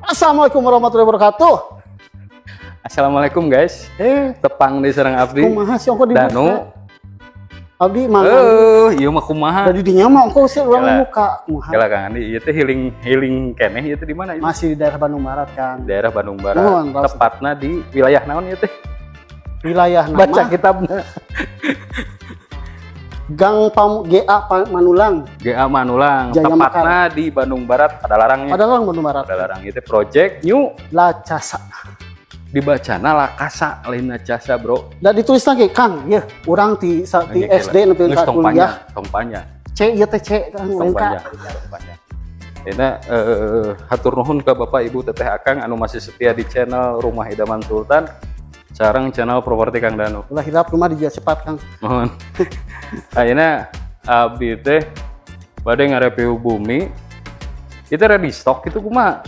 Assalamualaikum warahmatullahi wabarakatuh. Assalamualaikum guys. Tepang di Serang Abdi. Kumaha sih ongko di Danu. Abdi mana? Iya mah kumaha. Dari dinya mah ongko sih urang muka. Kumaha? Kala Kang Andi, ieu teh healing keneh ieu teh di mana ieu? Masih di daerah Bandung Barat, Kang. Daerah Bandung Barat. Nuhun, Tepatna di wilayah naon ieu teh? Wilayah nama Baca kitabna. Gang GA Manulang. GA Manulang. Jaya Tepatna di Bandung Barat, Padalarangnya. Padalarang Bandung Barat. Padalarang ieu teh project new Lacasa. dibacana Lakasa lain Lacasa, Bro. Da ditulis lagi, Kang, ya, urang ti SD nepi ka kuliah. Tompanya. C ieu teh C Kang lain ka. Tompanya. Dina hatur nuhun ke Bapak Ibu Teteh Akang anu masih setia di channel Rumah Idaman Sultan. Sareng channel properti Kang Danu. Ulah hirap rumah di cepat, Kang. Mohon. Ayeuna abdi teh bade ngareview bumi. Itu ready stock itu kumaha?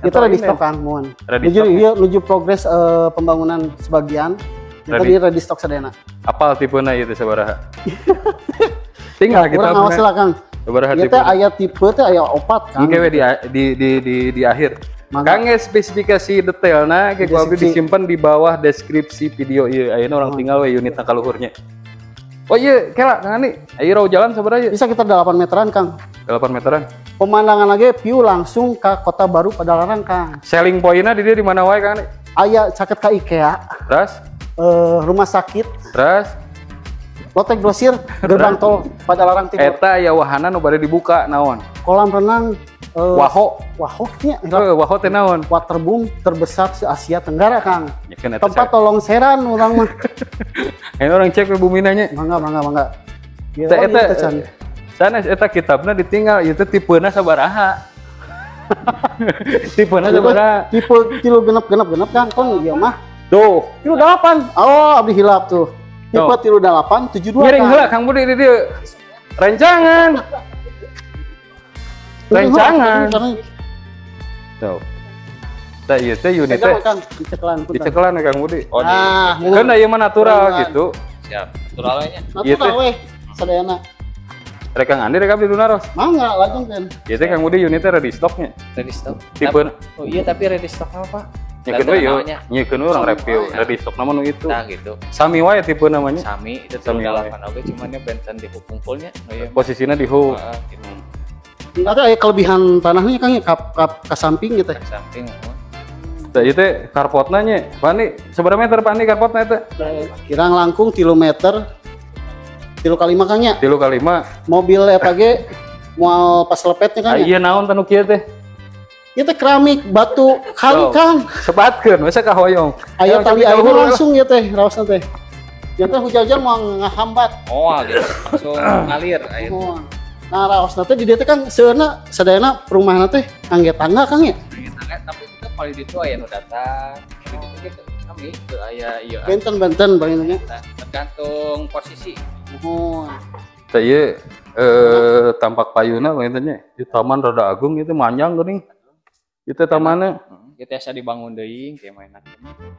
Kita ready stock, Kang, mohon. Menuju progres pembangunan sebagian. Tadi ready stock sadayana. Apal tipena ieu teh sabaraha? Tinggal kita urang awas lah, Kang. Sabaraha tipe? Ieu teh aya tipe teh aya 4, Kang. Ieu di akhir. Kang spesifikasi detailna ke abdi disimpan di bawah deskripsi video ieu. Ayeuna urang tinggal we unitna kaluhurnya. Oh iya, kela Kang Andi. Ayo raw jalan sabaraha ieu? Bisa kita 8 meteran, Kang. 8 meteran. Pemandangan lagi view langsung ke Kota Baru Padalarang, Kang. Selling point-nya di dia di mana wae, Kang Andi? Aya caket ka IKEA. Terus? Rumah sakit. Terus? Lotek grosir, gerbang tol Padalarang Timur. Eta aya wahana nu bade dibuka naon? Kolam renang Waho. Waho nya. Waho teh naon? Waterboom terbesar se Asia Tenggara, Kang. Ya, kan tempat tolong seran urang mah. Ini orang cek ke bumi nanya. Mangga. Eta sanes eta kitabna ditinggal ieu teh tipena sabaraha? Tipena sabaraha? Tipe tilu genep Kang, kon ieu mah. Tuh, tilu 8. Oh, abdi hilap tuh. Tipe tilu 8 72. Ngiring heula Kang Budi di dieu. Rencangan. Tuh. Tah ieu teh unit teh dicekelan Kang Budi. Oh, kan ieu mah natural gitu. Siap, naturalnya. Natural weh, sadayana. Rek Kang Andi rek abdi dunaros. Mangga lajeng kan. Ieu teh Kang Budi unitnya ready stocknya. Ready stock. Tipe. Oh iya, tapi ready stock apa, Pak? Nyekeun we yeuh. Nyekeun urang review ready stock nama nu itu. Nah, gitu. Sami wae tipe namanya. Sami itu dalapan oge cuman nya benten di kumpulnya. Posisinya di hub. Gitu. Ada kelebihan tanahnya, Kang, ke samping gitu. Ke samping. Tah ieu teh karpotna nya. Pani sabaraha meter Pani karpotna eta? Kirang langkung 3 meter. 3 kali 5, Kang nya. 3 kali 5. Mobil EPG moal pas lepetnya, Kang. Iya naon tanu kieu teh? Ieu teh keramik batu kali, Kang. Sebatkeun masa kahoyong. Aya tali airna langsung ieu teh raosna teh. Ieu teh hujan-hujan mau ngahambat. Oh, gitu. Langsung ngalir air. Nah, raosna teh di dieu teh, Kang, seueurna sadayana perumahan teh ngangge tangga, Kang ya. Tapi kita paling ditu aya nu datang. Gitu kami teu aya ieu. Benten paling nya. Tergantung posisi. Oh. Tah ieu tampak payuna paling teh nya. Ieu taman rada agung ieu teh manjang geuning. Ieu teh tamanna Ieu tiasa dibangun deui kayak mainan.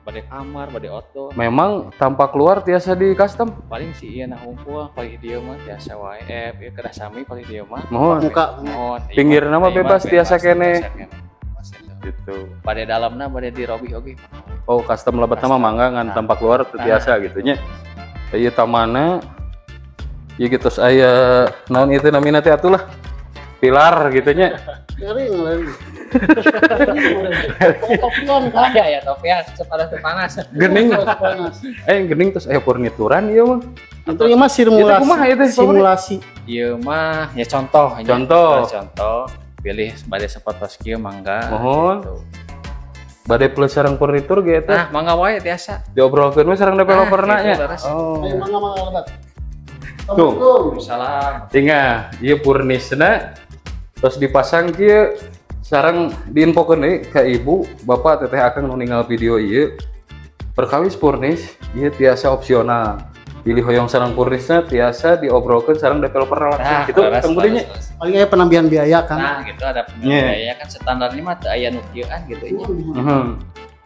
Bade kamar, bade outdoor. memang tampak luar tiasa di custom. Paling si ieu nah hungkul paling dieu mah tiasa wae. Ieu kedah sami paling dieu mah. Mohon. Mohon. Pinggirna mah bebas tiasa kene. Gitu. Pada dalamna bade dirobih oge. Oh, custom lebat nama mangga ngan tampak luar teu tiasa gitu nya. Ieu tamanna ieu gitu aya naon itu namina teh atulah. Pilar gitu nya. Garing. Ya topian panas. Gening Gening terus aya furnituran ieu mah. Itu mah simulasi. Ieu mah ya contoh. Pilih bade sepotos kieu mangga. Mohon. Bade plus sareng furnitur ge eta. Nah, mangga wae tiasa. Diobrolkeun we sareng developerna nya. Oh. Mangga lebat. Tuh. Salam. Tinggal ieu furnisna terus dipasang kieu sareng diinfokeun deui ka ibu, bapak, teteh akang nu ninggal video ieu. Perkawis furnis ieu tiasa opsional. Pilih hoyong sareng furnisna tiasa diobrolkeun sareng developer langsung. Gitu Kang Budi nya. Paling aya penambahan biaya, Kang. Nah, gitu ada penambahan biaya kan standarnya mah teu aya nu kieuan gitu nya.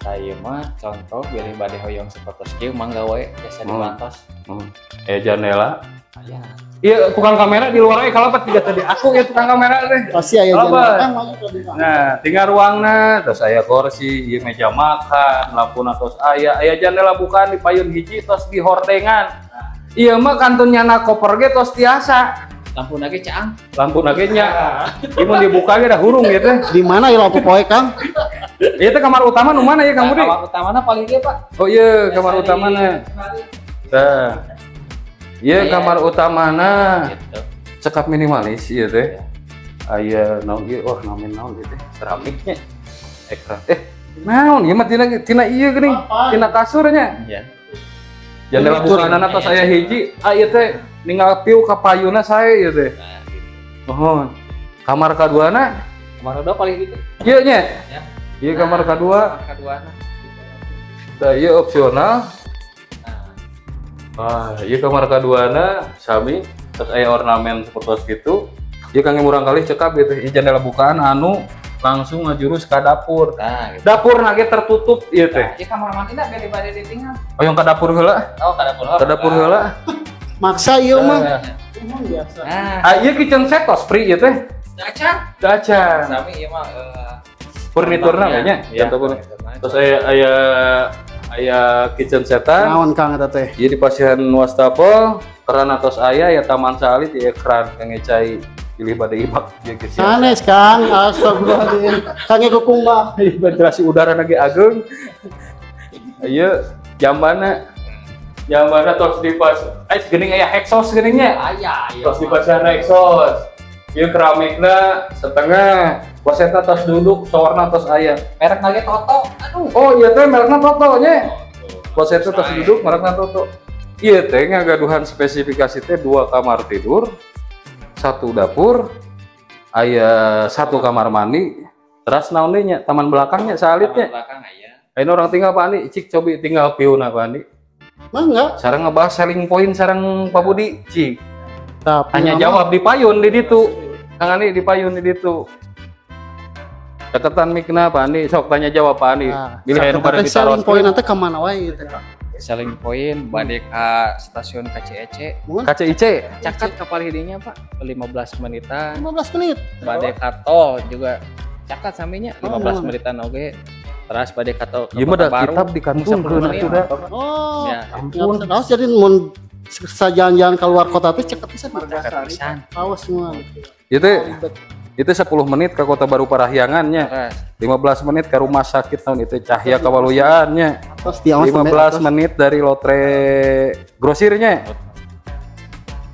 Saya mah contoh pilih bade hoyong seperti kieu mangga we biasa dibantos. Jandela. Aya. Iya, tukang kamera di luar kalau pas tiga tadi aku ya tukang kamera teh. Pasti aya jandela. Nah, tinggal ruangna, terus aya kursi, ieu meja makan, lampuna tos aya jandela bukaan di payun hiji tos di hordengan. Iya mah kantunnya na koper ge tos tiasa. Lampu nage caang. Lampu nage nya. Ieu mun dibuka ge dah hurung gitu. Di mana ya lampu poe, Kang? Ieu teh kamar utama nu mana ya Kang Budi? Kamar utamana paling dia, Pak. Oh iya, kamar utamana. Nah. Iya, kamar utamana. Gitu. Cekap minimalis ieu teh. Aya naon ieu? Wah, naon gitu. Keramiknya. Ekran. Naon ieu mah tina ieu geuning. Tina kasurnya. Iya. Jandela bukaanana tos aya hiji. Ieu teh ninggal piu ka payuna sae ieu teh. Nah, gitu. Mohon. Kamar kaduana? Kamar kedua paling gitu. Ieu nya. Ya. Ieu kamar kedua. Kamar keduana. Da ieu opsional. Nah, Ieu kamar kaduana sami terus aya ornamen seperti itu. Ieu kang murang kali cekap gitu. Ieu jandela bukaan anu langsung ngajurus ka dapur. nah gitu. Dapur nage tertutup ieu teh. Ieu kamar mandina bade bade ditinggal. Oh yang ka dapur heula. Oh, ka dapur. Ka dapur heula. Maksa ieu mah. Nah, Biasa. Ieu kitchen set tos free ieu teh. Dacan. Dacan. Sami ieu mah Furniturna we nya. Terus aya kitchen setan. Naon Kang eta teh? Ieu di pasihan wastafel, keran atos aya ya taman salit ya keran kang cai pilih bade ibak ieu geus. Sanes Kang, astagfirullahaladzim. Kang kukung mah. Ventilasi udara lagi ageng. Ieu jambana tos di pas geuning aya exhaust geuningnya. aya. Tos di pasihan exhaust. Ieu keramikna setengah. Poseta tos duduk, sawarna tos aya. Merek nage Toto. Aduh. Oh iya teh merekna Toto nya. Poseta tos duduk merekna Toto. Iya teh ngagaduhan spesifikasi teh 2 kamar tidur, 1 dapur, aya 1 kamar mandi, terus naon deui nya taman belakangnya salitnya. Belakang aya. Ayeuna orang tinggal Pak Andi, cik cobi tinggal piuna Pak Andi. Mangga. Sareng ngebahas selling point sareng Pak Budi, cik. Tapi Hanya jawab di payun di ditu. Kang Andi di payun di ditu. Deketan mikna Pak Andi, sok tanya jawab Pak Andi. Bilih anu pada ditaruh. selling point nanti kemana wae gitu. Selling point bade ka stasiun KCEC. KCIC. Cakat kapal hidinya, Pak. 15 menitan. 15 menit. Bade ka tol juga cakat saminya 15 Oh. menitan oge. Terus bade ka tol. Ieu mah da kitab dikantumkeun atuh da. Oh. Ya, Ampun. Terus jadi mun sajalan-jalan keluar kota teh cekep pisan. cakat pisan. Awas semua. Itu 10 menit ke Kota Baru Parahyangannya. Terus 15 menit ke rumah sakit tahun itu Cahya Kawaluyaannya. Terus diawas 15 menit dari lotre grosirnya.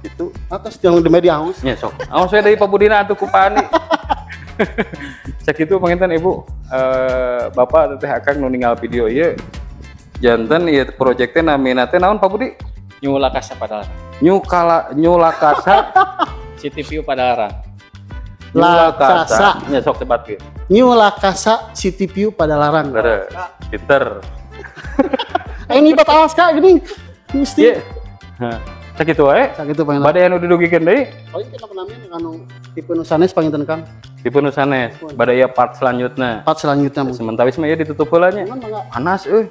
Itu Terus yang di media haus. nya sok. Awas we deui Pak Budina atuh ku Pani. Sakitu panginten Ibu, Bapak teh akang nu ninggal video ieu. Janten ieu project teh namina teh naon Pak Budi? New Lakasa Padalarang. New Lakasa City View Padalarang. Lakasa. Nya sok tebat ge. New Lakasa City View Padalarang. Bener. Pinter. Ini buat awas Kak gini. Mesti. Ieu. Hah. Sakitu wae. Sakitu pengen. Bade anu didugikeun deui. Oh ini kenapa namanya anu tipe nusanes panginten Kang. Tipe nu sanes. Bade aya part selanjutnya. Part selanjutnya mungkin. Sementara mah ieu ditutup heula nya. Jangan mangga. Panas euy.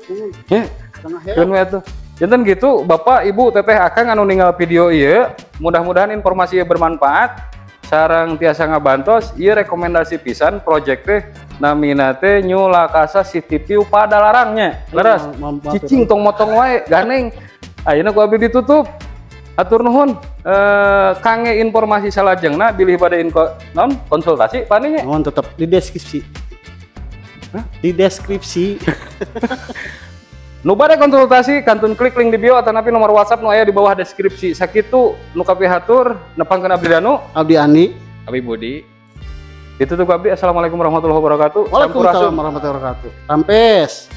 Nya. Tengah ya. Keun we atuh. Janten gitu, Bapak, Ibu, Teteh, Akang anu ninggal video ieu, mudah-mudahan informasi ieu bermanfaat. Sareng tiasa ngabantos, ieu rekomendasi pisan project teh namina teh New Lakasa City View Padalarangnya. Leres. Cicing tong motong wae, ganeng. Ayeuna ku abdi ditutup. Atur nuhun. Kange informasi salajengna bilih pada non konsultasi paninya. Mohon tetap di deskripsi. Di deskripsi. Nu bade konsultasi kantun klik link di bio atau napi nomor WhatsApp nu aya di bawah deskripsi. Sakitu nu kapihatur nepangkeun abdi danu. Abdi Andi. Abi Budi. Itu tuh abdi. Assalamualaikum warahmatullahi wabarakatuh. Waalaikumsalam warahmatullahi wabarakatuh. Rampes.